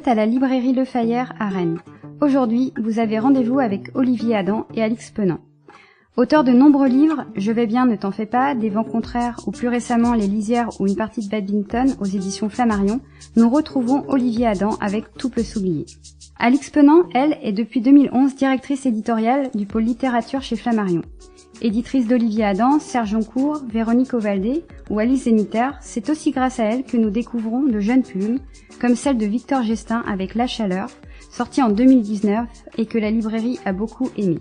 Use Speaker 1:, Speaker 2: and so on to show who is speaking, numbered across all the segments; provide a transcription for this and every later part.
Speaker 1: êtes à la librairie Le Fayère à Rennes. Aujourd'hui, vous avez rendez-vous avec Olivier Adam et Alix Penant. Auteur de nombreux livres, Je vais bien, ne t'en fais pas, Des vents contraires ou plus récemment Les lisières ou une partie de badminton aux éditions Flammarion, nous retrouvons Olivier Adam avec Tout peut s'oublier. Alix Penant, elle, est depuis 2011 directrice éditoriale du pôle littérature chez Flammarion. Éditrice d'Olivier Adam, Serge Joncourt, Véronique Ovaldé ou Alice Zeniter, c'est aussi grâce à elle que nous découvrons de jeunes plumes, comme celle de Victor Gestin avec La Chaleur, sortie en 2019 et que la librairie a beaucoup aimé.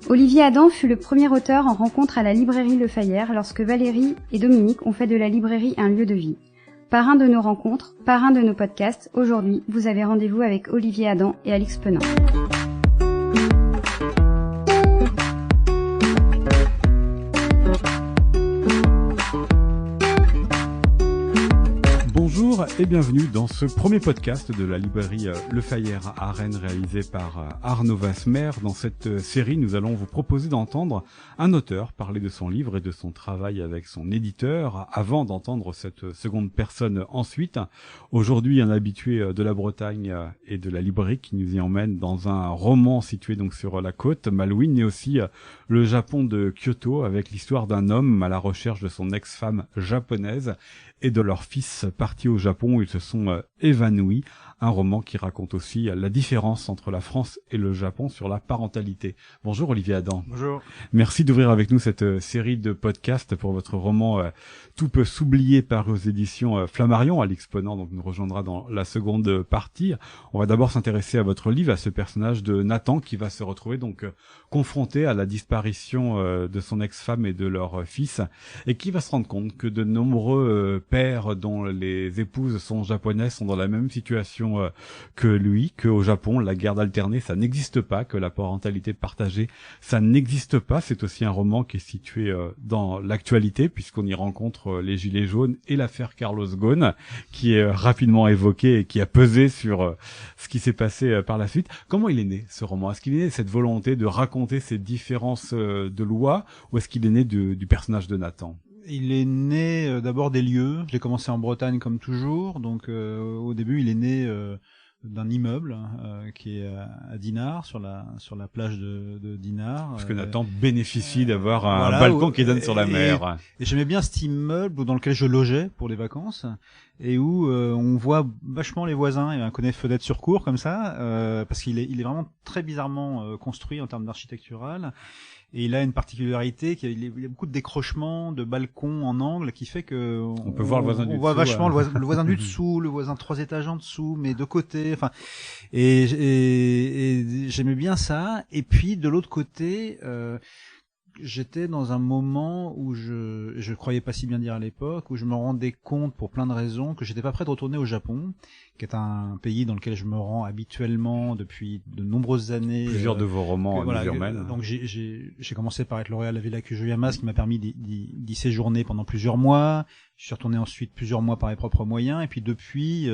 Speaker 1: Olivier Adam fut le premier auteur en rencontre à la librairie Le Fayère lorsque Valérie et Dominique ont fait de la librairie un lieu de vie. Parrain de nos rencontres, parrain de nos podcasts, aujourd'hui, vous avez rendez-vous avec Olivier Adam et Alix Penant.
Speaker 2: Bonjour et bienvenue dans ce premier podcast de la librairie Le Fayère à Rennes réalisé par Arnaud Vasmer. Dans cette série, nous allons vous proposer d'entendre un auteur parler de son livre et de son travail avec son éditeur avant d'entendre cette seconde personne ensuite. Aujourd'hui, un habitué de la Bretagne et de la librairie qui nous y emmène dans un roman situé donc sur la côte Malouine et aussi le Japon de Kyoto avec l'histoire d'un homme à la recherche de son ex-femme japonaise et de leur fils parti au Japon où ils se sont évanouis. Un roman qui raconte aussi la différence entre la France et le Japon sur la parentalité. Bonjour Olivier Adam.
Speaker 3: Bonjour.
Speaker 2: Merci d'ouvrir avec nous cette série de podcasts pour votre roman Tout peut s'oublier paru aux éditions Flammarion. Alix Penant donc nous rejoindra dans la seconde partie. On va d'abord s'intéresser à votre livre, à ce personnage de Nathan qui va se retrouver donc confronté à la disparition de son ex-femme et de leur fils et qui va se rendre compte que de nombreux pères dont les épouses sont japonaises sont dans la même situation que lui, qu'au Japon, la garde alternée, ça n'existe pas, que la parentalité partagée, ça n'existe pas. C'est aussi un roman qui est situé dans l'actualité, puisqu'on y rencontre les Gilets jaunes et l'affaire Carlos Ghosn, qui est rapidement évoquée et qui a pesé sur ce qui s'est passé par la suite. Comment il est né, ce roman? Est-ce qu'il est né de cette volonté de raconter ces différences de loi, ou est-ce qu'il est né du personnage de Nathan?
Speaker 3: Il est né d'abord des lieux. J'ai commencé en Bretagne comme toujours, donc au début il est né d'un immeuble qui est à Dinard, sur la plage de Dinard.
Speaker 2: Parce que Nathan bénéficie d'avoir un balcon qui donne sur la mer.
Speaker 3: Et j'aimais bien cet immeuble dans lequel je logeais pour les vacances et où on voit vachement les voisins. Il y a un côté fenêtre sur cour comme ça, parce qu'il est vraiment très bizarrement construit en termes d'architectural. Et il a une particularité, il y a beaucoup de décrochements, de balcons en angle, qui fait que
Speaker 2: on peut voir le voisin du dessous.
Speaker 3: On voit vachement le voisin du dessous, le voisin 3 étages en dessous, mais de côté. Enfin, et j'aimais bien ça. Et puis de l'autre côté, j'étais dans un moment où je croyais pas si bien dire à l'époque, où je me rendais compte pour plein de raisons que j'étais pas prêt de retourner au Japon, qui est un pays dans lequel je me rends habituellement depuis de nombreuses années.
Speaker 2: Plusieurs de vos romans nous y emmènent.
Speaker 3: Donc j'ai commencé par être lauréat à la Villa Kujoyama, ce qui m'a permis d'y séjourner pendant plusieurs mois. Je suis retourné ensuite plusieurs mois par mes propres moyens, et puis depuis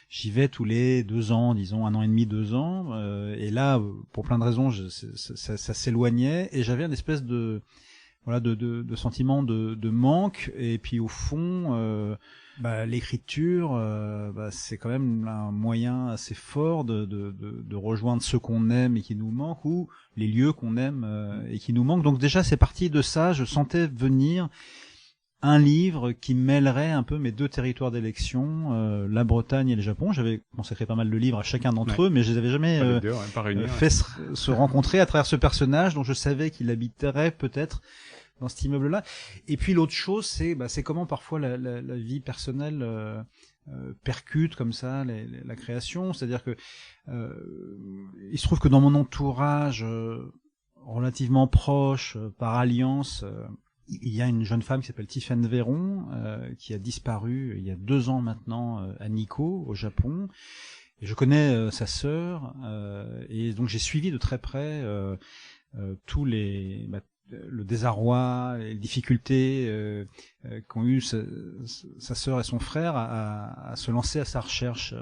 Speaker 3: j'y vais tous les 2 ans, disons 1 an et demi, 2 ans. Et là, pour plein de raisons, ça s'éloignait, et j'avais une espèce de sentiment de manque. Et puis au fond, l'écriture, c'est quand même un moyen assez fort de rejoindre ceux qu'on aime et qui nous manquent, ou les lieux qu'on aime et qui nous manquent. Donc déjà c'est parti de ça. Je sentais venir un livre qui mêlerait un peu mes 2 territoires d'élection, la Bretagne et le Japon. J'avais consacré pas mal de livres à chacun d'entre eux, mais je les avais jamais fait se rencontrer à travers ce personnage dont je savais qu'il habiterait peut-être dans cet immeuble-là. Et puis l'autre chose, c'est comment parfois la vie personnelle percute comme ça la création. C'est-à-dire que il se trouve que dans mon entourage relativement proche, par alliance, il y a une jeune femme qui s'appelle Tiffaine Véron, qui a disparu il y a 2 ans maintenant à Nikko, au Japon. Et je connais sa sœur, et donc j'ai suivi de très près tous le désarroi, les difficultés qu'ont eu sa sœur et son frère à se lancer à sa recherche,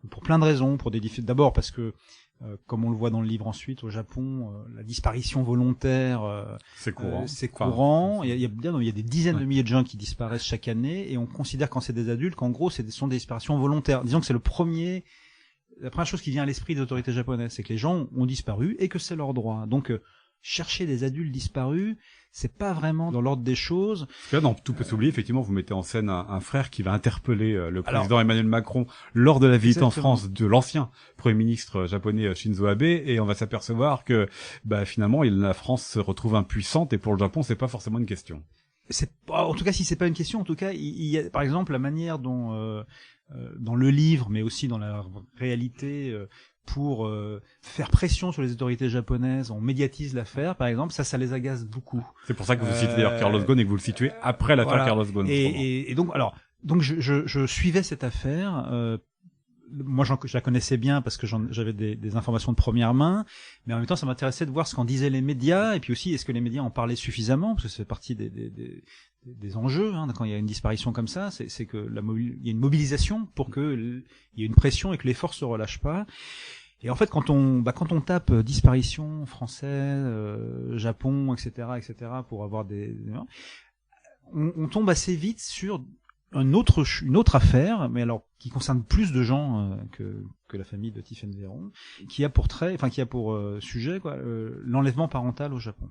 Speaker 3: pour plein de raisons. D'abord parce que comme on le voit dans le livre ensuite, au Japon, la disparition volontaire,
Speaker 2: c'est courant.
Speaker 3: C'est courant. Il y a des dizaines de milliers de gens qui disparaissent chaque année, et on considère, quand c'est des adultes, qu'en gros, ce sont des disparitions volontaires. Disons que c'est le premier la première chose qui vient à l'esprit des autorités japonaises, c'est que les gens ont disparu et que c'est leur droit. Donc chercher des adultes disparus, c'est pas vraiment dans l'ordre des choses.
Speaker 2: Parce que là, dans Tout peut s'oublier, effectivement, vous mettez en scène un frère qui va interpeller le président Emmanuel Macron lors de la visite en France de l'ancien Premier ministre japonais Shinzo Abe, et on va s'apercevoir que finalement la France se retrouve impuissante, et pour le Japon, c'est pas forcément une question.
Speaker 3: En tout cas, si c'est pas une question, en tout cas, il y a par exemple la manière dont dans le livre, mais aussi dans la réalité, pour faire pression sur les autorités japonaises, on médiatise l'affaire, par exemple, ça les agace beaucoup.
Speaker 2: C'est pour ça que vous citez d'ailleurs Carlos Ghosn et que vous le situez après l'affaire Carlos Ghosn.
Speaker 3: Et donc je suivais cette affaire. Moi, je la connaissais bien parce que j'avais des informations de première main, mais en même temps, ça m'intéressait de voir ce qu'en disaient les médias, et puis aussi, est-ce que les médias en parlaient suffisamment, parce que ça fait partie des enjeux, hein, quand il y a une disparition comme ça, c'est que il y a une mobilisation pour que il y ait une pression et que l'effort se relâche pas. Et en fait, quand on tape disparition français, Japon, etc., pour avoir on tombe assez vite sur une autre affaire, mais alors qui concerne plus de gens que la famille de Tiphaine Véron, qui a pour sujet l'enlèvement parental au Japon.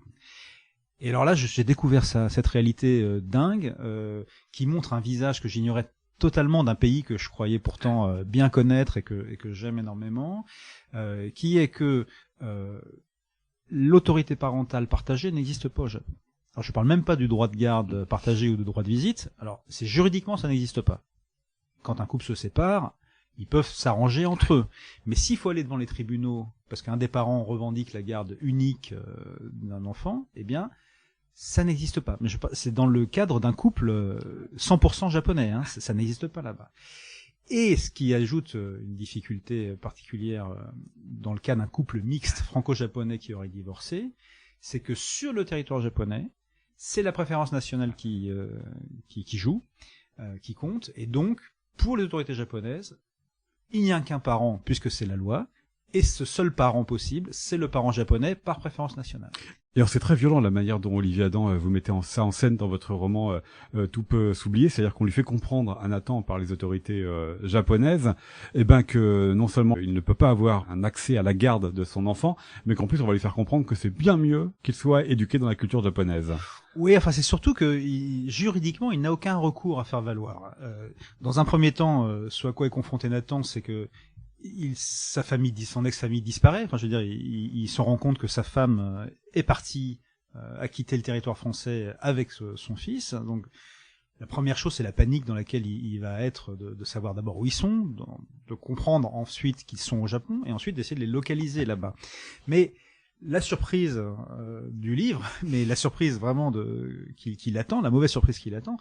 Speaker 3: Et alors là, j'ai découvert cette réalité dingue qui montre un visage que j'ignorais totalement d'un pays que je croyais pourtant bien connaître et que j'aime énormément, qui est que l'autorité parentale partagée n'existe pas au Japon. Alors je parle même pas du droit de garde partagé ou de droit de visite. Alors juridiquement ça n'existe pas. Quand un couple se sépare, ils peuvent s'arranger entre eux. Mais s'il faut aller devant les tribunaux parce qu'un des parents revendique la garde unique d'un enfant, eh bien ça n'existe pas. Mais c'est dans le cadre d'un couple 100% japonais, hein, ça n'existe pas là-bas. Et ce qui ajoute une difficulté particulière dans le cas d'un couple mixte franco-japonais qui aurait divorcé, c'est que sur le territoire japonais, c'est la préférence nationale qui joue, qui compte, et donc pour les autorités japonaises, il n'y a qu'un parent puisque c'est la loi, et ce seul parent possible, c'est le parent japonais par préférence nationale.
Speaker 2: Et alors c'est très violent la manière dont Olivier Adam vous mettez ça en scène dans votre roman Tout peut s'oublier, c'est-à-dire qu'on lui fait comprendre à Nathan par les autorités japonaises, que non seulement il ne peut pas avoir un accès à la garde de son enfant, mais qu'en plus on va lui faire comprendre que c'est bien mieux qu'il soit éduqué dans la culture japonaise.
Speaker 3: Oui, enfin c'est surtout que juridiquement il n'a aucun recours à faire valoir. Dans un premier temps, ce à quoi est confronté Nathan, c'est que son ex-famille disparaît. Enfin, je veux dire, il se rend compte que sa femme est partie, a quitté le territoire français avec son fils. Donc, la première chose, c'est la panique dans laquelle il va être de savoir d'abord où ils sont, de comprendre ensuite qu'ils sont au Japon, et ensuite d'essayer de les localiser là-bas. Mais la surprise du livre, mais la surprise vraiment qui l'attend, la mauvaise surprise qui l'attend,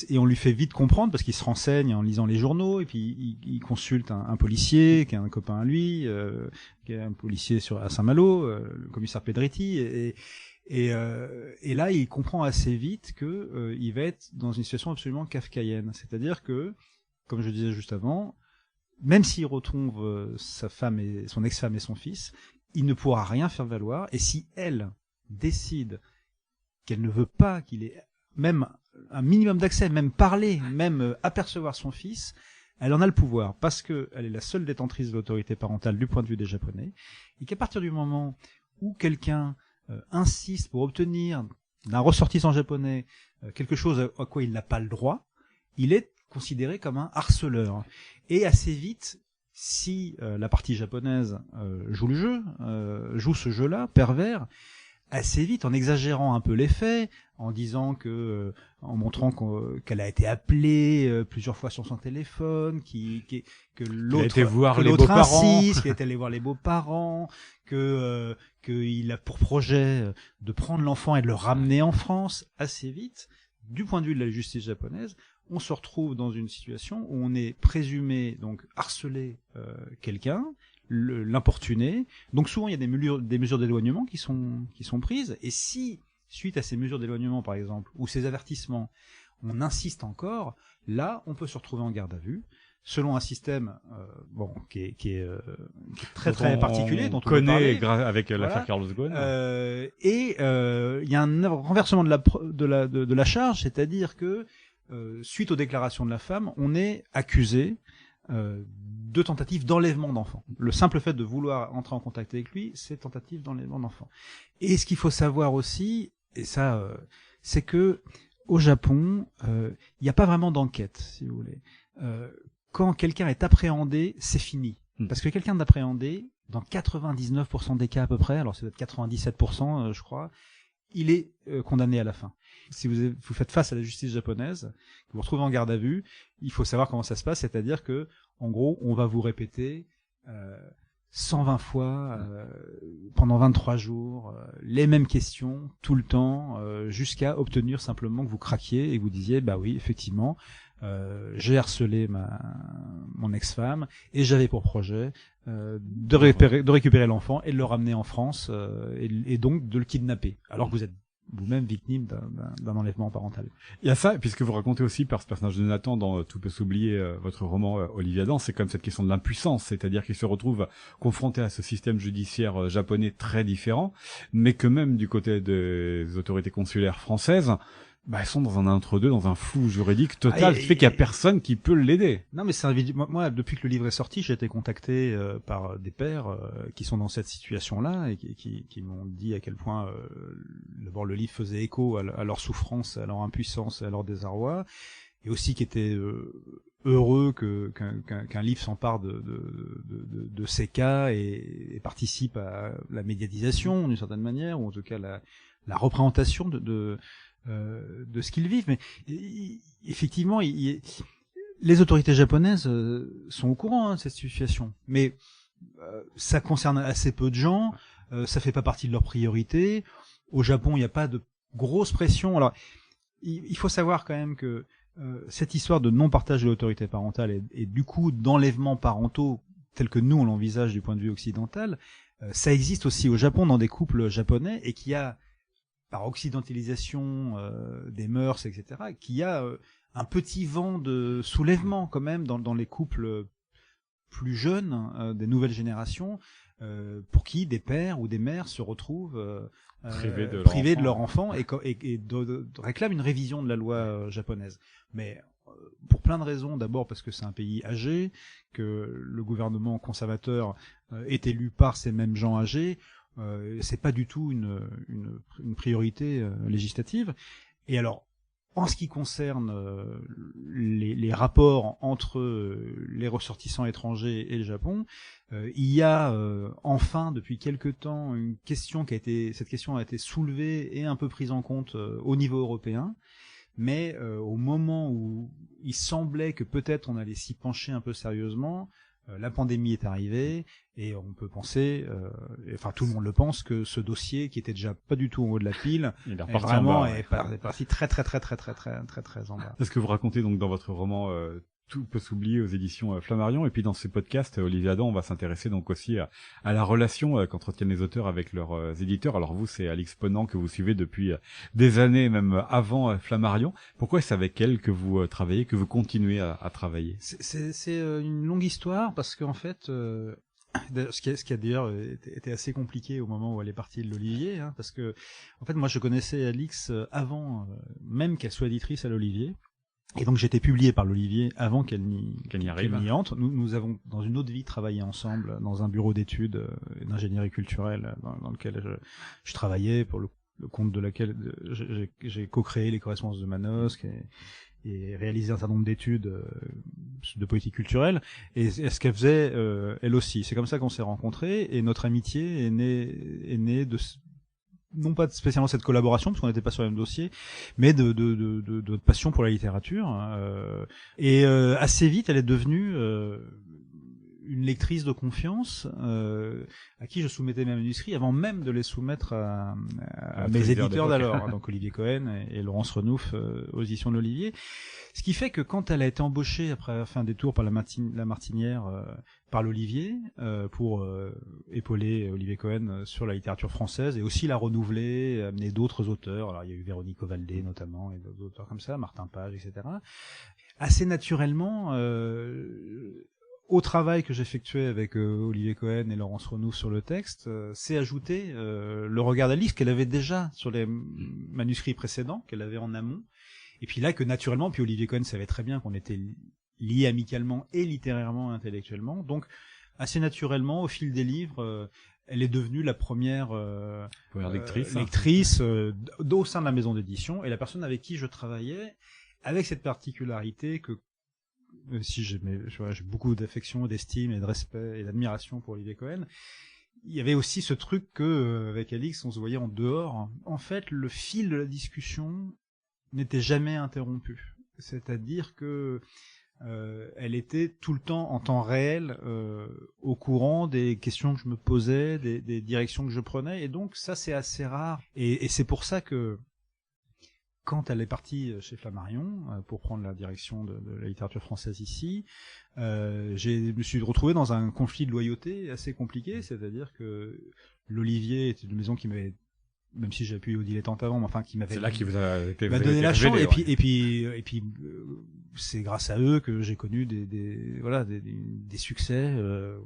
Speaker 3: et on lui fait vite comprendre parce qu'il se renseigne en lisant les journaux et puis il consulte un policier qui est un copain à lui, qui est un policier à Saint-Malo, le commissaire Pedretti, et là il comprend assez vite que il va être dans une situation absolument kafkaïenne, c'est-à-dire que, comme je disais juste avant, même s'il retrouve sa femme et son ex-femme et son fils, il ne pourra rien faire valoir, et si elle décide qu'elle ne veut pas qu'il ait même un minimum d'accès, même parler, même apercevoir son fils, elle en a le pouvoir, parce que elle est la seule détentrice de l'autorité parentale du point de vue des Japonais, et qu'à partir du moment où quelqu'un insiste pour obtenir d'un ressortissant japonais quelque chose à quoi il n'a pas le droit, il est considéré comme un harceleur. Et assez vite, si la partie japonaise joue le jeu, joue ce jeu-là, pervers, assez vite, en exagérant un peu les faits, en disant en montrant qu'elle a été appelée plusieurs fois sur son téléphone, que l'autre insiste, qu'il est allé voir les beaux-parents, qu'il a pour projet de prendre l'enfant et de le ramener en France. Assez vite, du point de vue de la justice japonaise, on se retrouve dans une situation où on est présumé donc harceler quelqu'un, l'importuner. Donc souvent il y a des mesures d'éloignement qui sont prises, et si suite à ces mesures d'éloignement par exemple ou ces avertissements on insiste encore, là on peut se retrouver en garde à vue selon un système qui est très très particulier, dont on connaît
Speaker 2: avec l'affaire Carlos Ghosn.
Speaker 3: Et il y a un renversement de la charge, c'est-à-dire que suite aux déclarations de la femme, on est accusé de tentatives d'enlèvement d'enfants. Le simple fait de vouloir entrer en contact avec lui, c'est tentative d'enlèvement d'enfants. Et ce qu'il faut savoir aussi, et ça, c'est que au Japon, il n'y a pas vraiment d'enquête, si vous voulez. Quand quelqu'un est appréhendé, c'est fini. Parce que quelqu'un d'appréhendé, dans 99% des cas à peu près, alors c'est peut-être 97%, je crois, il est condamné à la fin. Si vous faites face à la justice japonaise, que vous vous retrouvez en garde à vue, il faut savoir comment ça se passe, c'est-à-dire que, en gros, on va vous répéter 120 fois pendant 23 jours les mêmes questions tout le temps jusqu'à obtenir simplement que vous craquiez et que vous disiez bah oui effectivement j'ai harcelé mon ex-femme et j'avais pour projet de récupérer l'enfant et de le ramener en France et donc de le kidnapper alors que vous êtes vous-même victime d'un enlèvement parental.
Speaker 2: Il y a ça, puisque vous racontez aussi par ce personnage de Nathan dans Tout peut s'oublier, votre roman Olivier Adam, c'est comme cette question de l'impuissance, c'est-à-dire qu'il se retrouve confronté à ce système judiciaire japonais très différent, mais que même du côté des autorités consulaires françaises, elles sont dans un entre-deux, dans un flou juridique total, ce qui fait qu'il y a personne qui peut l'aider.
Speaker 3: Non, mais moi, depuis que le livre est sorti, j'ai été contacté par des pères qui sont dans cette situation-là et qui m'ont dit à quel point d'abord le livre faisait écho à leur souffrance, à leur impuissance, à leur désarroi, et aussi qui étaient heureux qu'un livre s'empare de ces cas et participe à la médiatisation d'une certaine manière, ou en tout cas la représentation de ce qu'ils vivent. Mais effectivement, les autorités japonaises sont au courant de cette situation, mais ça concerne assez peu de gens, ça fait pas partie de leurs priorités. Au Japon, il n'y a pas de grosse pression. Alors, il faut savoir quand même que cette histoire de non-partage de l'autorité parentale et du coup d'enlèvements parentaux tel que nous on l'envisage du point de vue occidental, ça existe aussi au Japon dans des couples japonais et qui a par occidentalisation des mœurs, etc., qu'il y a un petit vent de soulèvement quand même dans les couples plus jeunes des nouvelles générations, pour qui des pères ou des mères se retrouvent privés de leur enfant et réclament une révision de la loi japonaise. Mais pour plein de raisons, d'abord parce que c'est un pays âgé, que le gouvernement conservateur est élu par ces mêmes gens âgés, c'est pas du tout une priorité législative. Et alors, en ce qui concerne les rapports entre les ressortissants étrangers et le Japon, il y a enfin depuis quelque temps cette question a été soulevée et un peu prise en compte au niveau européen. Mais au moment où il semblait que peut-être on allait s'y pencher un peu sérieusement, la pandémie est arrivée et on peut penser, enfin tout le monde le pense, que ce dossier qui était déjà pas du tout en haut de la pile est parti très en bas.
Speaker 2: C'est ce que vous racontez donc dans votre roman Tout peut s'oublier aux éditions Flammarion, et puis dans ce podcast Olivier Adam, on va s'intéresser donc aussi à la relation qu'entretiennent les auteurs avec leurs éditeurs. Alors vous, c'est Alix Ponant que vous suivez depuis des années, même avant Flammarion. Pourquoi est-ce avec elle que vous travaillez, que vous continuez à travailler?
Speaker 3: C'est une longue histoire parce qu'en fait ce qui a d'ailleurs été assez compliqué au moment où elle est partie de l'Olivier, parce que en fait moi je connaissais Alix avant même qu'elle soit éditrice à l'Olivier. Et donc j'étais publié par l'Olivier avant qu'elle n'y entre. Nous avons dans une autre vie travaillé ensemble dans un bureau d'études d'ingénierie culturelle dans lequel je travaillais, pour le compte de laquelle j'ai co-créé les correspondances de Manosque et réalisé un certain nombre d'études de politique culturelle. Et ce qu'elle faisait elle aussi. C'est comme ça qu'on s'est rencontrés et notre amitié est née de non pas spécialement cette collaboration parce qu'on n'était pas sur le même dossier, mais de passion pour la littérature. Et assez vite, elle est devenue une lectrice de confiance à qui je soumettais mes manuscrits avant même de les soumettre à mes éditeurs d'alors, donc Olivier Cohen et Laurence Renouf aux éditions de l'Olivier. Ce qui fait que quand elle a été embauchée après avoir fait un détour par la Martinière par l'Olivier pour épauler Olivier Cohen sur la littérature française et aussi la renouveler, amener d'autres auteurs. Alors il y a eu Véronique Ovaldé notamment et d'autres auteurs comme ça, Martin Page, etc. Assez naturellement, au travail que j'effectuais avec Olivier Cohen et Laurence Renouf sur le texte, s'est ajouté le regard d'Alix qu'elle avait déjà sur les manuscrits précédents, qu'elle avait en amont. Et puis là, que naturellement, puis Olivier Cohen savait très bien qu'on était liée amicalement et littérairement, intellectuellement. Donc, assez naturellement, au fil des livres, elle est devenue la première lectrice au sein de la maison d'édition, et la personne avec qui je travaillais, avec cette particularité que si j'ai beaucoup d'affection, d'estime et de respect et d'admiration pour Olivier Cohen, il y avait aussi ce truc que avec Alix on se voyait en dehors. En fait, le fil de la discussion n'était jamais interrompu. C'est-à-dire que elle était tout le temps en temps réel au courant des questions que je me posais, des directions que je prenais, et donc ça c'est assez rare. Et c'est pour ça que quand elle est partie chez Flammarion pour prendre la direction de la littérature française ici, je me suis retrouvé dans un conflit de loyauté assez compliqué, c'est-à-dire que l'Olivier était une maison qui m'avait, même si j'avais pu au dilettante avant, mais enfin qui m'avait,
Speaker 2: c'est là qui vous a
Speaker 3: donné la chance, et puis c'est grâce à eux que j'ai connu des succès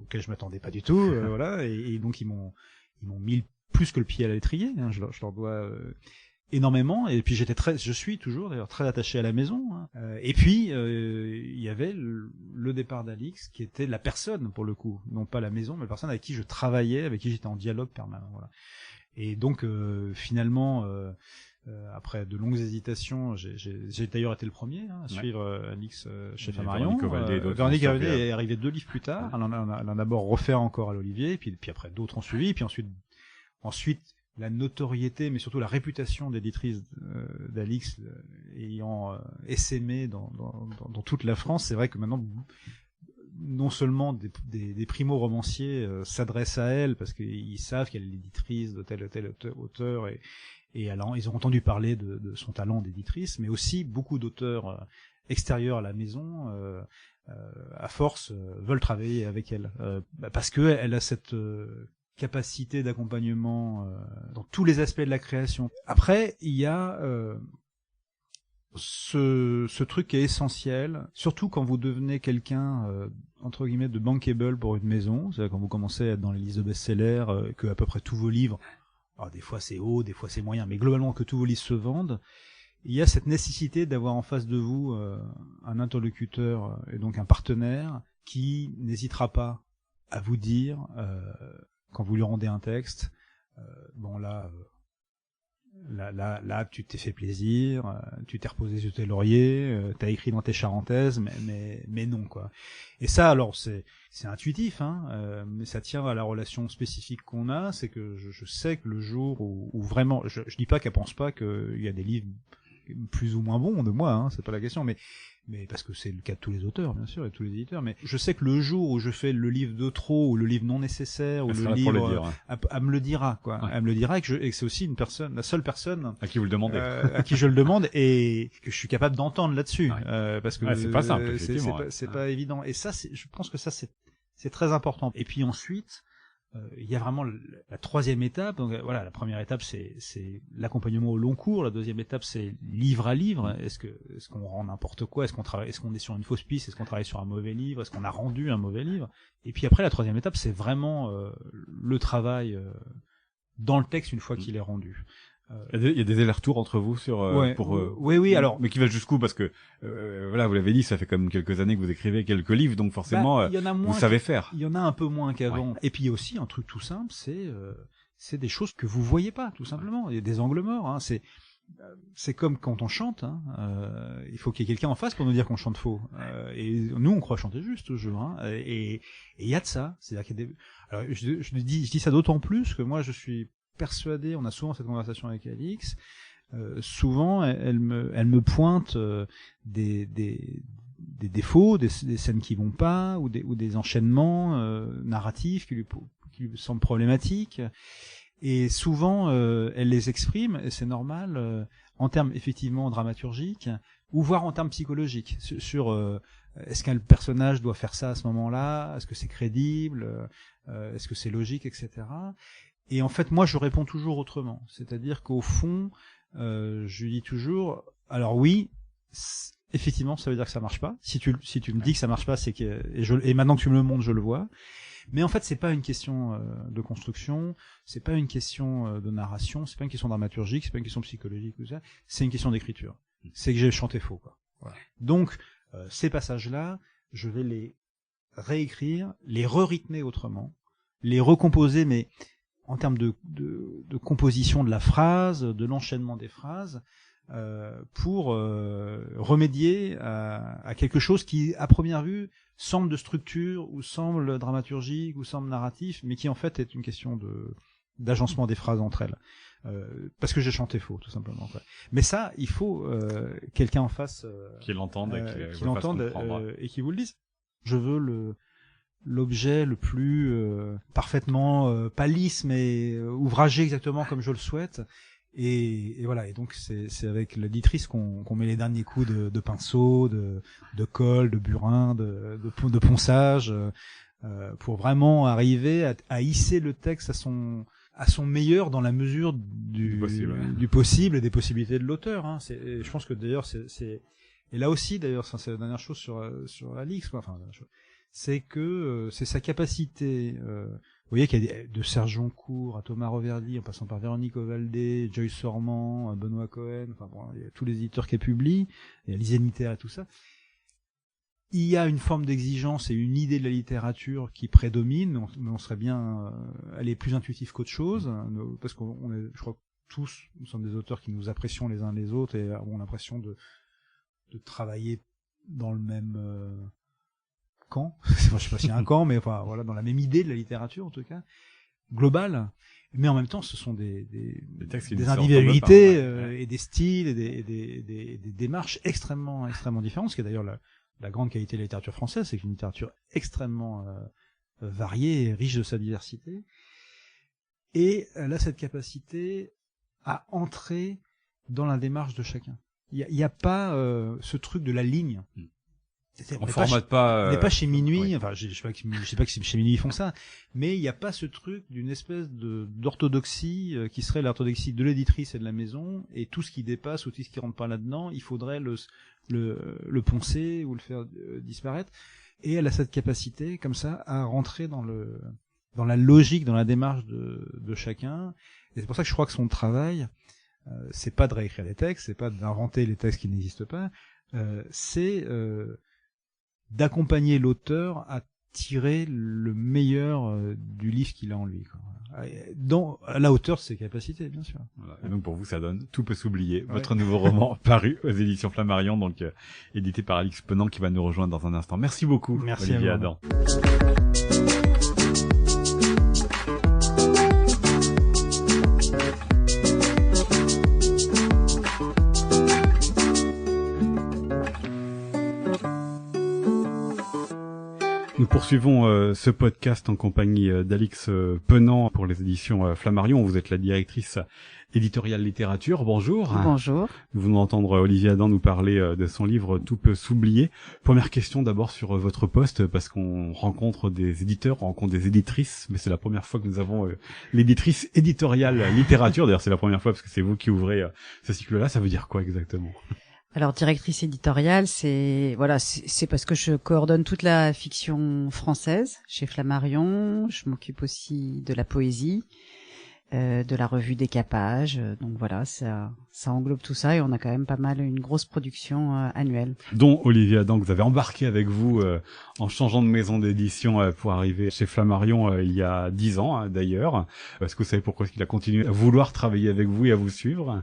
Speaker 3: auxquels je m'attendais pas du tout, voilà, et donc ils m'ont mis plus que le pied à l'étrier, hein, je leur dois énormément, et puis je suis toujours d'ailleurs très attaché à la maison, hein. Et puis il y avait le départ d'Alix qui était la personne pour le coup, non pas la maison, mais la personne avec qui je travaillais, avec qui j'étais en dialogue permanent, voilà. Et donc finalement après de longues hésitations, j'ai d'ailleurs été le premier à suivre Alix chez Flammarion. Véronique Cavalier est arrivé 2 livres plus tard. Elle en a d'abord refait encore à l'Olivier, puis après d'autres ont suivi, puis ensuite la notoriété, mais surtout la réputation d'éditrice d'Alix ayant essaimé dans toute la France. C'est vrai que maintenant, non seulement des primo-romanciers s'adressent à elle parce qu'ils savent qu'elle est l'éditrice de tel ou tel auteur, et alors ils ont entendu parler de son talent d'éditrice, mais aussi beaucoup d'auteurs extérieurs à la maison à force veulent travailler avec elle parce que elle a cette capacité d'accompagnement dans tous les aspects de la création. Après, il y a ce truc qui est essentiel, surtout quand vous devenez quelqu'un entre guillemets de bankable pour une maison, c'est-à-dire quand vous commencez à être dans les listes de best-sellers, que à peu près tous vos livres, alors des fois c'est haut, des fois c'est moyen, mais globalement que tous vos livres se vendent, il y a cette nécessité d'avoir en face de vous un interlocuteur et donc un partenaire qui n'hésitera pas à vous dire quand vous lui rendez un texte, bon là, tu t'es fait plaisir, tu t'es reposé sur tes lauriers, t'as écrit dans tes charentaises, mais non quoi. Et ça, alors c'est intuitif, hein, mais ça tient à la relation spécifique qu'on a. C'est que je sais que le jour où vraiment, je dis pas qu'elle pense pas qu'il y a des livres plus ou moins bons de moi, hein, c'est pas la question, mais parce que c'est le cas de tous les auteurs, bien sûr, et de tous les éditeurs, mais je sais que le jour où je fais le livre de trop, ou le livre non nécessaire, ou le livre, elle me le dira, quoi. Ouais. Elle me le dira, et que c'est aussi la seule personne
Speaker 2: à qui vous le demandez,
Speaker 3: à qui je le demande, et que je suis capable d'entendre là-dessus, ouais. Parce que
Speaker 2: c'est pas simple,
Speaker 3: c'est pas évident. Et ça, je pense que ça, c'est très important. Et puis ensuite, il y a vraiment la troisième étape. Donc voilà, la première étape c'est l'accompagnement au long cours. La deuxième étape c'est livre à livre. Est-ce qu'on rend n'importe quoi? Est-ce qu'on est sur une fausse piste? Est-ce qu'on travaille sur un mauvais livre? Est-ce qu'on a rendu un mauvais livre? Et puis après la troisième étape c'est vraiment le travail dans le texte une fois qu'il est rendu.
Speaker 2: Il y a des allers-retours entre vous sur
Speaker 3: oui, alors
Speaker 2: mais qui va jusqu'où, parce que voilà, vous l'avez dit, ça fait quand même quelques années que vous écrivez quelques livres, donc forcément vous savez faire.
Speaker 3: Il y en a un peu moins qu'avant. Ouais. Et puis il y a aussi un truc tout simple, c'est des choses que vous voyez pas, tout simplement. Il y a des angles morts, hein. C'est comme quand on chante, hein. Il faut qu'il y ait quelqu'un en face pour nous dire qu'on chante faux. Et nous on croit chanter juste toujours, hein. Et il y a de ça. C'est-à-dire qu'il y a des... Alors je dis ça d'autant plus que moi je suis persuadé, on a souvent cette conversation avec Alix, souvent elle me pointe des défauts, des scènes qui vont pas, ou des enchaînements narratifs qui lui semblent problématiques, et souvent elle les exprime, et c'est normal, en termes effectivement dramaturgiques, ou voire en termes psychologiques, sur est-ce qu'un personnage doit faire ça à ce moment-là, est-ce que c'est crédible, est-ce que c'est logique, etc. Et en fait, moi, je réponds toujours autrement. C'est-à-dire qu'au fond, je lui dis toujours, alors oui, effectivement, ça veut dire que ça marche pas. Si tu me dis que ça marche pas, c'est que, et maintenant que tu me le montres, je le vois. Mais en fait, c'est pas une question de construction, c'est pas une question de narration, c'est pas une question dramaturgique, c'est pas une question psychologique, tout ça. C'est une question d'écriture. C'est que j'ai chanté faux, quoi. Voilà. Donc, ces passages-là, je vais les réécrire, les re-rythmer autrement, les recomposer, mais en termes de composition de la phrase, de l'enchaînement des phrases, pour remédier à quelque chose qui, à première vue, semble de structure, ou semble dramaturgique, ou semble narratif, mais qui en fait est une question d'agencement des phrases entre elles. Parce que j'ai chanté faux, tout simplement, quoi. Mais ça, il faut quelqu'un en face
Speaker 2: qui l'entende
Speaker 3: et qui vous le dise. Je veux l'objet le plus parfaitement pas lisse, mais ouvragé exactement comme je le souhaite. Et voilà. Et donc c'est avec l'éditrice qu'on met les derniers coups de pinceau, de colle, de burin, de ponçage, pour vraiment arriver à hisser le texte à son meilleur dans la mesure du possible et des possibilités de l'auteur. Hein. Je pense que d'ailleurs c'est et là aussi d'ailleurs c'est la dernière chose sur Alix, quoi. Enfin, c'est que c'est sa capacité. Vous voyez qu'il y a de Serge Joncourt à Thomas Reverdy, en passant par Véronique Ovaldé, Joyce Sorman, Benoît Cohen, enfin bon, il y a tous les éditeurs qui publient, il y a Lisée Mitterrand et tout ça. Il y a une forme d'exigence et une idée de la littérature qui prédomine, mais on serait bien aller plus intuitif qu'autre chose, parce qu'on est, je crois que tous, nous sommes des auteurs qui nous apprécions les uns les autres et avons l'impression de travailler dans le même camp. Je sais pas s'il y a un camp, mais enfin voilà, dans la même idée de la littérature en tout cas globale. Mais en même temps, ce sont des individualités et des styles et des démarches extrêmement différentes. Ce qui est d'ailleurs la grande qualité de la littérature française, c'est que c'est une littérature extrêmement variée et riche de sa diversité. Et elle a cette capacité à entrer dans la démarche de chacun. Il y a pas ce truc de la ligne.
Speaker 2: On formate pas.
Speaker 3: On n'est pas chez Minuit.
Speaker 2: Oui.
Speaker 3: Enfin, je sais pas que chez Minuit ils font ça, mais il n'y a pas ce truc d'une espèce d'orthodoxie qui serait l'orthodoxie de l'éditrice et de la maison, et tout ce qui dépasse ou tout ce qui rentre pas là-dedans, il faudrait le poncer ou le faire disparaître. Et elle a cette capacité, comme ça, à rentrer dans la logique, dans la démarche de chacun. Et c'est pour ça que je crois que son travail, c'est pas de réécrire des textes, c'est pas d'inventer les textes qui n'existent pas, c'est d'accompagner l'auteur à tirer le meilleur du livre qu'il a en lui, quoi. À la hauteur de ses capacités, bien sûr.
Speaker 2: Voilà. Et donc pour vous, ça donne Tout peut s'oublier, votre nouveau roman paru aux éditions Flammarion, donc édité par Alix Penant, qui va nous rejoindre dans un instant. Merci beaucoup, Olivier Adam. Nous poursuivons ce podcast en compagnie d'Alix Penant pour les éditions Flammarion. Vous êtes la directrice éditoriale littérature. Bonjour.
Speaker 4: Bonjour.
Speaker 2: Nous venons d'entendre Olivier Adam nous parler de son livre Tout peut s'oublier. Première question d'abord sur votre poste, parce qu'on rencontre des éditeurs, on rencontre des éditrices, mais c'est la première fois que nous avons l'éditrice éditoriale littérature. D'ailleurs, c'est la première fois parce que c'est vous qui ouvrez ce cycle-là. Ça veut dire quoi exactement ?
Speaker 4: Alors, directrice éditoriale, c'est parce que je coordonne toute la fiction française chez Flammarion. Je m'occupe aussi de la poésie, de la revue Décapage. Donc voilà, ça englobe tout ça et on a quand même pas mal, une grosse production annuelle.
Speaker 2: Dont Olivier Adam, que vous avez embarqué avec vous en changeant de maison d'édition pour arriver chez Flammarion il y a 10 ans d'ailleurs. Est-ce que vous savez pourquoi il a continué à vouloir travailler avec vous et à vous suivre ?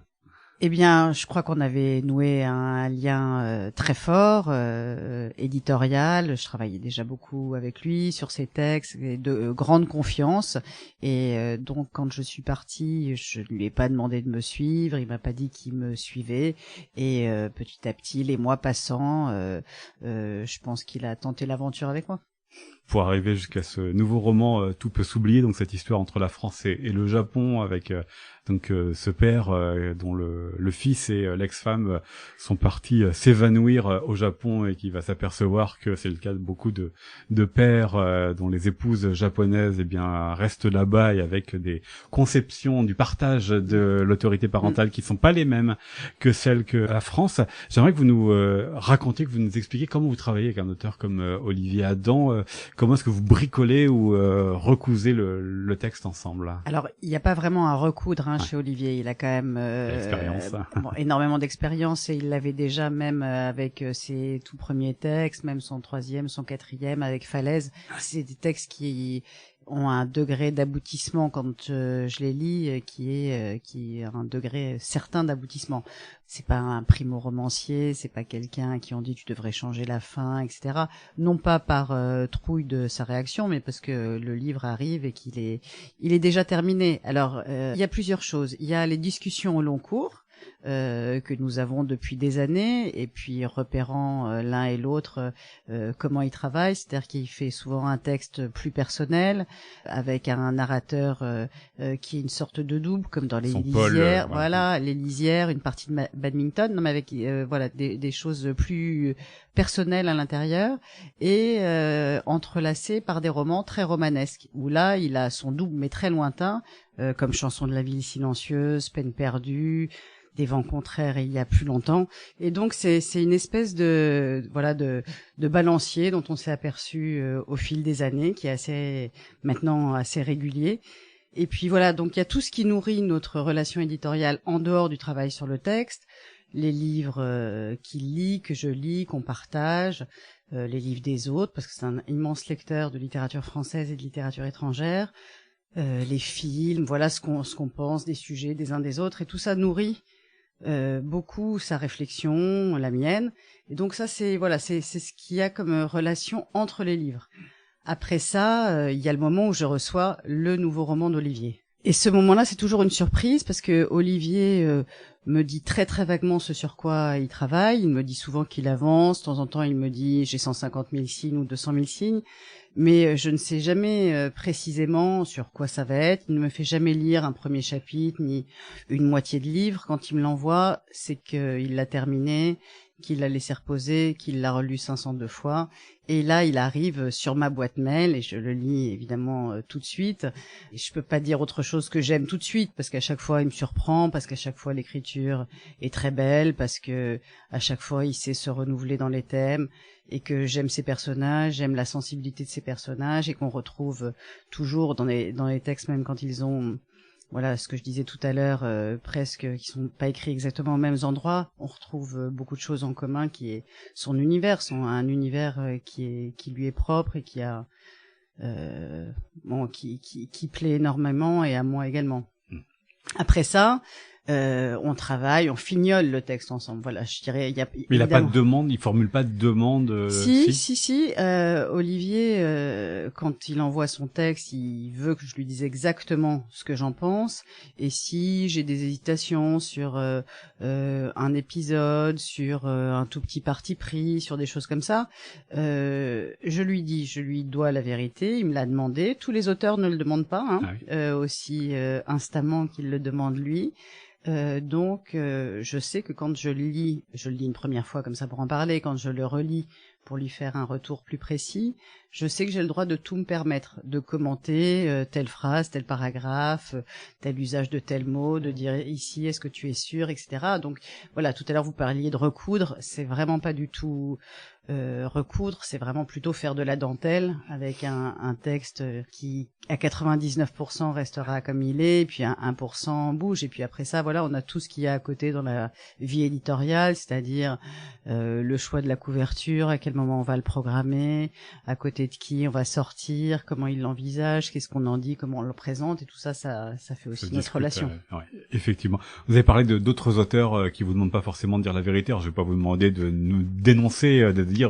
Speaker 4: Eh bien, je crois qu'on avait noué un lien très fort, éditorial. Je travaillais déjà beaucoup avec lui sur ses textes, et de grande confiance. Et donc, quand je suis partie, je ne lui ai pas demandé de me suivre. Il m'a pas dit qu'il me suivait. Et petit à petit, les mois passant, je pense qu'il a tenté l'aventure avec moi.
Speaker 2: Pour arriver jusqu'à ce nouveau roman Tout peut s'oublier, donc cette histoire entre la France et le Japon, avec ce père dont le fils et l'ex-femme sont partis s'évanouir au Japon et qui va s'apercevoir que c'est le cas de beaucoup de pères dont les épouses japonaises restent là-bas et avec des conceptions du partage de l'autorité parentale qui sont pas les mêmes que celles que la France. J'aimerais que vous nous racontiez, que vous nous expliquiez comment vous travaillez avec un auteur comme Olivier Adam. Comment est-ce que vous bricolez ou recousez le texte ensemble?
Speaker 4: Alors, il n'y a pas vraiment à recoudre chez Olivier. Il a quand même énormément d'expérience et il l'avait déjà même avec ses tout premiers textes, même son 3e, son 4e avec Falaise. C'est des textes qui ont un degré d'aboutissement quand je les lis qui est un degré certain d'aboutissement. C'est pas un primo-romancier, c'est pas quelqu'un qui on dit tu devrais changer la fin, etc. Non pas par trouille de sa réaction, mais parce que le livre arrive et qu'il est déjà terminé. Alors il y a plusieurs choses. Il y a les discussions au long cours que nous avons depuis des années, et puis repérant l'un et l'autre comment il travaille, c'est-à-dire qu'il fait souvent un texte plus personnel avec un narrateur qui est une sorte de double, comme dans les lisières, voilà, les lisières, une partie de badminton, non mais avec des choses plus personnelles à l'intérieur et entrelacées par des romans très romanesques où là il a son double mais très lointain, comme Chanson de la ville silencieuse, Peine perdue, Des vents contraires et il y a plus longtemps. Et donc c'est une espèce de balancier dont on s'est aperçu au fil des années, qui est maintenant assez régulier. Et puis voilà, donc il y a tout ce qui nourrit notre relation éditoriale en dehors du travail sur le texte, les livres qu'il lit, que je lis, qu'on partage, les livres des autres, parce que c'est un immense lecteur de littérature française et de littérature étrangère, les films, voilà ce qu'on pense des sujets des uns des autres, et tout ça nourrit beaucoup sa réflexion, la mienne. Et donc ça c'est ce qu'il y a comme relation entre les livres. Après ça, il y a le moment où je reçois le nouveau roman d'Olivier. Et ce moment-là, c'est toujours une surprise parce que Olivier me dit très très vaguement ce sur quoi il travaille. Il me dit souvent qu'il avance. De temps en temps, il me dit j'ai 150 000 signes ou 200 000 signes. Mais je ne sais jamais précisément sur quoi ça va être. Il ne me fait jamais lire un premier chapitre ni une moitié de livre. Quand il me l'envoie, c'est qu'il l'a terminé, qu'il l'a laissé reposer, qu'il l'a relu 502 fois. Et là, il arrive sur ma boîte mail et je le lis évidemment tout de suite. Et je peux pas dire autre chose que j'aime tout de suite parce qu'à chaque fois, il me surprend, parce qu'à chaque fois, l'écriture est très belle, parce que à chaque fois, il sait se renouveler dans les thèmes et que j'aime ses personnages, j'aime la sensibilité de ses personnages et qu'on retrouve toujours dans les textes, même quand ils ont... Voilà, ce que je disais tout à l'heure, presque, qui sont pas écrits exactement aux mêmes endroits. On retrouve beaucoup de choses en commun, qui est son univers, un univers qui lui est propre et qui a, qui plaît énormément et à moi également. Après ça, on travaille, on fignole le texte ensemble. Voilà, je dirais.
Speaker 2: Mais il a pas de demande, il formule pas de demande.
Speaker 4: Si. Olivier, quand il envoie son texte, il veut que je lui dise exactement ce que j'en pense. Et si j'ai des hésitations sur un épisode, sur un tout petit parti pris, sur des choses comme ça, je lui dois la vérité. Il me l'a demandé. Tous les auteurs ne le demandent pas, aussi instamment qu'il le demande lui. Donc je sais que quand je le lis une première fois comme ça pour en parler, quand je le relis pour lui faire un retour plus précis, je sais que j'ai le droit de tout me permettre, de commenter telle phrase, tel paragraphe, tel usage de tel mot, de dire ici est-ce que tu es sûr, etc. Donc voilà, tout à l'heure vous parliez de recoudre, c'est vraiment pas du tout recoudre, c'est vraiment plutôt faire de la dentelle avec un texte qui à 99% restera comme il est, et puis à 1% bouge, et puis après ça, voilà, on a tout ce qu'il y a à côté dans la vie éditoriale, c'est-à-dire le choix de la couverture, à quel moment on va le programmer, à côté de qui on va sortir, comment il l'envisage, qu'est-ce qu'on en dit, comment on le présente, et tout ça, ça fait aussi notre relation.
Speaker 2: Ouais, effectivement. Vous avez parlé d'autres auteurs qui vous demandent pas forcément de dire la vérité. Alors, je vais pas vous demander de nous dénoncer, de dire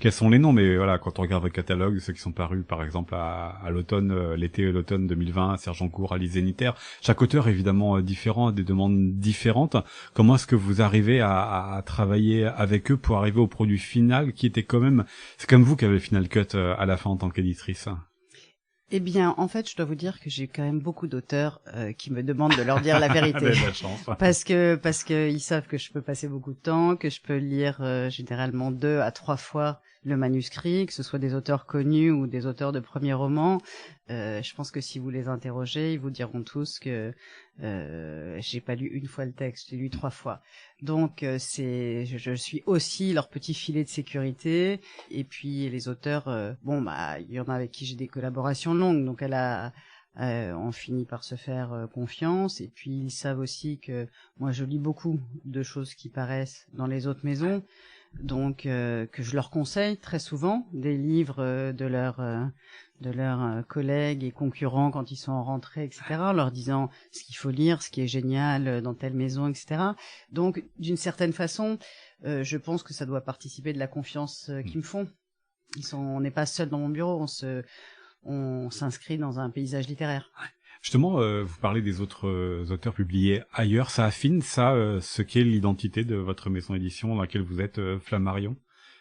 Speaker 2: quels sont les noms, mais voilà, quand on regarde votre catalogue, ceux qui sont parus, par exemple, à l'automne, l'été et l'automne 2020, Serge-Encourt, Alice Zénitaire, chaque auteur évidemment différent, a des demandes différentes. Comment est-ce que vous arrivez à travailler avec eux pour arriver au produit final qui était quand même, c'est comme vous qui avez le final cut à la fin en tant qu'éditrice?
Speaker 4: Eh bien, en fait, je dois vous dire que j'ai quand même beaucoup d'auteurs qui me demandent de leur dire la vérité, parce que ils savent que je peux passer beaucoup de temps, que je peux lire généralement 2 à 3 fois le manuscrit, que ce soit des auteurs connus ou des auteurs de premiers romans. Je pense que si vous les interrogez, ils vous diront tous que j'ai pas lu une fois le texte, j'ai lu 3 fois. Donc je suis aussi leur petit filet de sécurité. Et puis les auteurs, il y en a avec qui j'ai des collaborations longues, donc on finit par se faire confiance, et puis ils savent aussi que moi je lis beaucoup de choses qui paraissent dans les autres maisons, donc que je leur conseille très souvent des livres de leurs collègues et concurrents quand ils sont en rentrée, etc., en leur disant ce qu'il faut lire, ce qui est génial dans telle maison, etc. Donc d'une certaine façon, je pense que ça doit participer de la confiance qu'ils me font. On n'est pas seul dans mon bureau, on s'inscrit dans un paysage littéraire.
Speaker 2: Justement, vous parlez des autres auteurs publiés ailleurs. Ça affine, ce qu'est l'identité de votre maison d'édition dans laquelle vous êtes, Flammarion.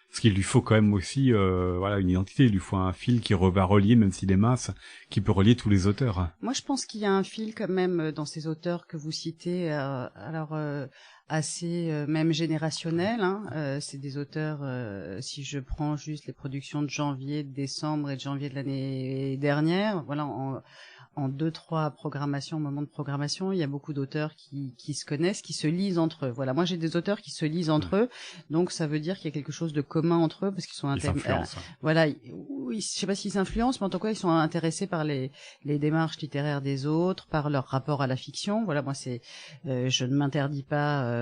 Speaker 2: Parce qu'il lui faut quand même aussi une identité. Il lui faut un fil qui va relier, même s'il est mince, qui peut relier tous les auteurs.
Speaker 4: Moi, je pense qu'il y a un fil quand même dans ces auteurs que vous citez. Assez même générationnel, hein. C'est des auteurs, si je prends juste les productions de janvier, de décembre et de janvier de l'année dernière, voilà, en 2-3 programmations, moments de programmation, il y a beaucoup d'auteurs qui se connaissent, qui se lisent entre eux. Voilà, moi j'ai des auteurs qui se lisent entre eux, donc ça veut dire qu'il y a quelque chose de commun entre eux parce qu'ils sont voilà, oui, je sais pas s'ils s'influencent, mais en tout cas ils sont intéressés par les démarches littéraires des autres, par leur rapport à la fiction. Voilà, moi je ne m'interdis pas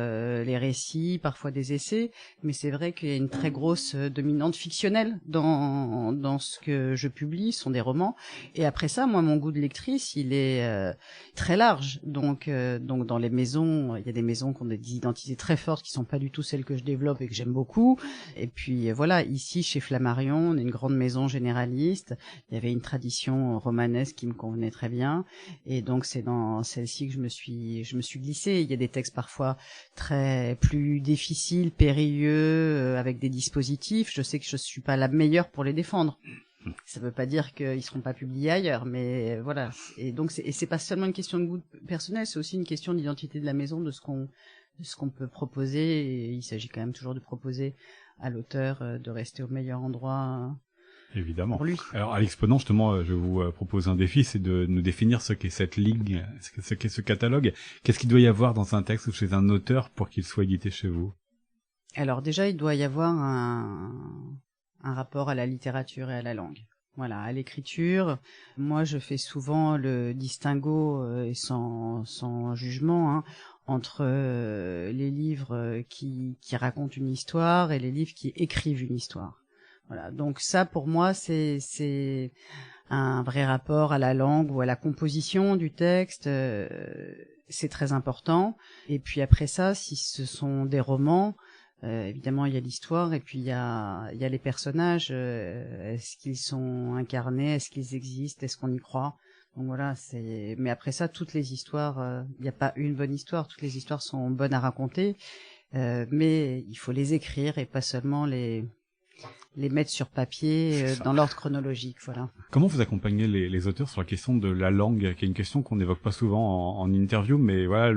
Speaker 4: les récits, parfois des essais, mais c'est vrai qu'il y a une très grosse dominante fictionnelle dans ce que je publie, ce sont des romans. Et après ça, moi mon goût de lectrice, il est très large. Donc dans les maisons, il y a des maisons qui ont des identités très fortes qui sont pas du tout celles que je développe et que j'aime beaucoup. Et puis voilà, ici chez Flammarion, on est une grande maison généraliste. Il y avait une tradition romanesque qui me convenait très bien, et donc c'est dans celle-ci que je me suis glissée. Il y a des textes parfois très plus difficiles, périlleux, avec des dispositifs. Je sais que je suis pas la meilleure pour les défendre. Ça veut pas dire qu'ils seront pas publiés ailleurs, mais voilà. Et donc c'est pas seulement une question de goût personnel, c'est aussi une question d'identité de la maison, de ce qu'on peut proposer. Et il s'agit quand même toujours de proposer à l'auteur de rester au meilleur endroit.
Speaker 2: Évidemment.
Speaker 4: Pour lui.
Speaker 2: Alors, à l'Exponent, justement, je vous propose un défi, c'est de nous définir ce qu'est cette ligue, ce qu'est ce catalogue. Qu'est-ce qu'il doit y avoir dans un texte ou chez un auteur pour qu'il soit édité chez vous? Alors
Speaker 4: déjà, il doit y avoir un rapport à la littérature et à la langue. Voilà, à l'écriture. Moi, je fais souvent le distinguo, sans jugement, hein, entre les livres qui racontent une histoire et les livres qui écrivent une histoire. Voilà. Donc ça, pour moi, c'est un vrai rapport à la langue ou à la composition du texte. C'est très important. Et puis après ça, si ce sont des romans, évidemment, il y a l'histoire et puis il y a les personnages. Est-ce qu'ils sont incarnés? Est-ce qu'ils existent? Est-ce qu'on y croit? Donc voilà, mais après ça, toutes les histoires, il n'y a pas une bonne histoire. Toutes les histoires sont bonnes à raconter, mais il faut les écrire et pas seulement les mettre sur papier dans l'ordre chronologique, voilà.
Speaker 2: Comment vous accompagnez les auteurs sur la question de la langue, qui est une question qu'on n'évoque pas souvent en interview, mais voilà,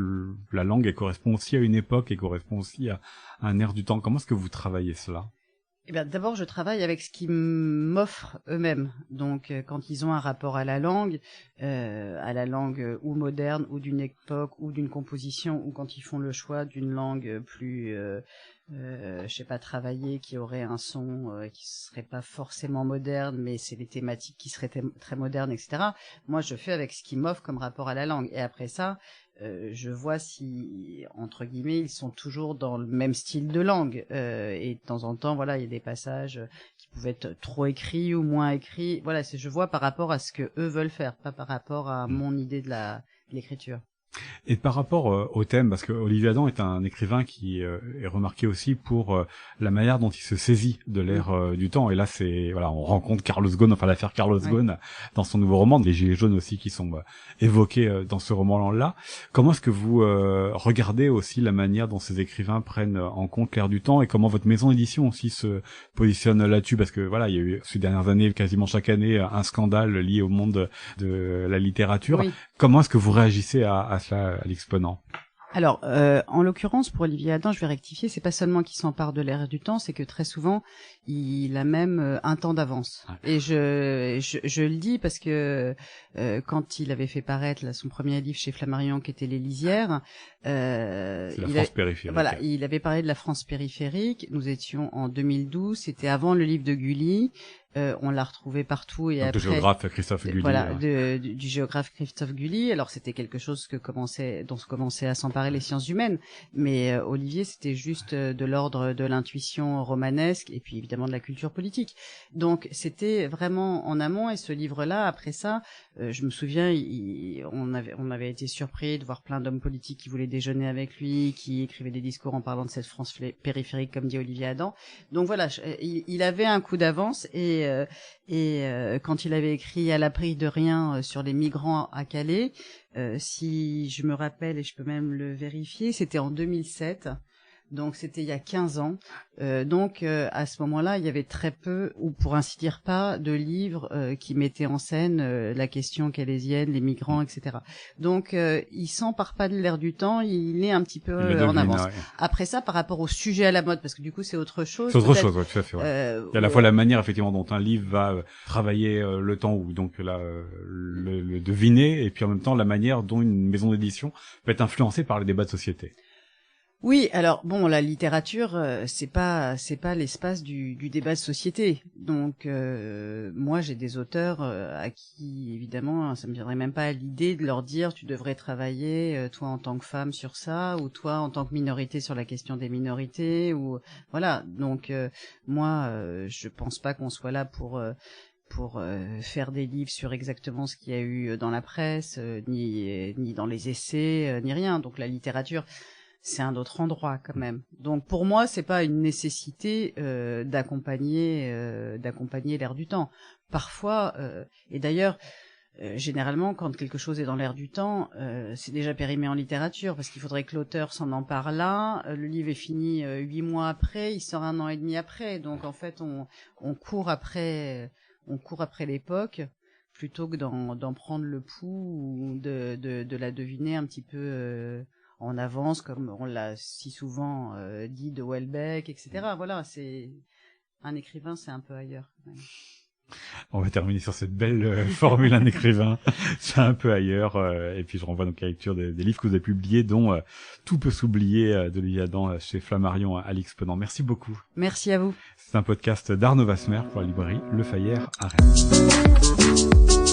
Speaker 2: la langue, elle correspond aussi à une époque et correspond aussi à un air du temps. Comment est-ce que vous travaillez cela?
Speaker 4: Eh bien, d'abord, je travaille avec ce qu'ils m'offrent eux-mêmes. Donc, quand ils ont un rapport à la langue ou moderne, ou d'une époque, ou d'une composition, ou quand ils font le choix d'une langue plus, je sais pas, travaillée, qui aurait un son qui serait pas forcément moderne, mais c'est des thématiques qui seraient très modernes, etc. Moi, je fais avec ce qu'ils m'offrent comme rapport à la langue. Et après ça, je vois si, entre guillemets, ils sont toujours dans le même style de langue. Et de temps en temps, voilà, il y a des passages qui pouvaient être trop écrits ou moins écrits. Voilà, je vois par rapport à ce que eux veulent faire, pas par rapport à mon idée de l'écriture.
Speaker 2: Et par rapport au thème, parce que Olivier Adam est un écrivain qui est remarqué aussi pour la manière dont il se saisit de l'ère du temps. Et là, on rencontre Carlos Ghosn, enfin l'affaire Carlos Ghosn, dans son nouveau roman, les Gilets jaunes aussi qui sont évoqués dans ce roman-là. Comment est-ce que vous regardez aussi la manière dont ces écrivains prennent en compte l'ère du temps, et comment votre maison d'édition aussi se positionne là-dessus? Parce que voilà, il y a eu ces dernières années, quasiment chaque année, un scandale lié au monde de la littérature. Oui. Comment est-ce que vous réagissez à cela, à l'Exponent?
Speaker 4: Alors, en l'occurrence, pour Olivier Adam, je vais rectifier, c'est pas seulement qu'il s'empare de l'air du temps, c'est que très souvent, il a même un temps d'avance. Ouais. Et je le dis parce que quand il avait fait paraître son premier livre chez Flammarion, qui était Les Lisières,
Speaker 2: c'est la France périphérique.
Speaker 4: Voilà, il avait parlé de la France périphérique. Nous étions en 2012, c'était avant le livre de Gulli. On l'a retrouvé partout et
Speaker 2: donc
Speaker 4: après.
Speaker 2: Du géographe Christophe Gulli.
Speaker 4: Voilà, du géographe Christophe Gulli. Alors c'était quelque chose dont commençait à s'emparer les sciences humaines, mais Olivier c'était juste de l'ordre de l'intuition romanesque et puis évidemment de la culture politique. Donc c'était vraiment en amont et ce livre-là, après ça, je me souviens, on avait été surpris de voir plein d'hommes politiques qui voulaient déjeuner avec lui, qui écrivaient des discours en parlant de cette France périphérique, comme dit Olivier Adam. Donc voilà, il avait un coup d'avance et quand il avait écrit À l'abri de rien sur les migrants à Calais, si je me rappelle, et je peux même le vérifier, c'était en 2007. Donc c'était il y a 15 ans. Donc à ce moment-là, il y avait très peu, ou pour ainsi dire pas, de livres qui mettaient en scène la question calaisienne, les migrants, etc. Donc il s'empare pas de l'air du temps, il est un petit peu en avance. Ouais. Après ça, par rapport au sujet à la mode, parce que du coup c'est autre chose.
Speaker 2: C'est autre chose, ouais, tout à fait. Ouais. Il y a à la fois la manière effectivement dont un livre va travailler le temps ou donc le deviner, et puis en même temps la manière dont une maison d'édition peut être influencée par les débats de société.
Speaker 4: Oui, alors bon, la littérature, c'est pas l'espace du débat de société. Donc moi, j'ai des auteurs à qui, évidemment, ça me viendrait même pas à l'idée de leur dire tu devrais travailler toi en tant que femme sur ça, ou toi en tant que minorité sur la question des minorités, ou voilà. Donc moi, je pense pas qu'on soit là pour faire des livres sur exactement ce qu'il y a eu dans la presse, ni dans les essais, ni rien. Donc la littérature, c'est un autre endroit quand même. Donc pour moi, c'est pas une nécessité d'accompagner l'air du temps. Parfois, et d'ailleurs, généralement, quand quelque chose est dans l'air du temps, c'est déjà périmé en littérature, parce qu'il faudrait que l'auteur s'en empare là. Le livre est fini 8 mois après, il sort 1 an et demi après. Donc en fait, on court après l'époque plutôt que d'en prendre le pouls ou de la deviner un petit peu en avance, comme on l'a si souvent dit de Houellebecq, etc. Voilà, c'est un écrivain, c'est un peu ailleurs quand même.
Speaker 2: On va terminer sur cette belle formule, un écrivain, c'est un peu ailleurs. Et puis je renvoie donc à la lecture des livres que vous avez publiés, dont Tout peut s'oublier de Olivier Adam chez Flammarion à l'Exponent. Merci beaucoup.
Speaker 4: Merci à vous.
Speaker 2: C'est un podcast d'Arnaud Vasmer pour la librairie Le Fayère à Rennes.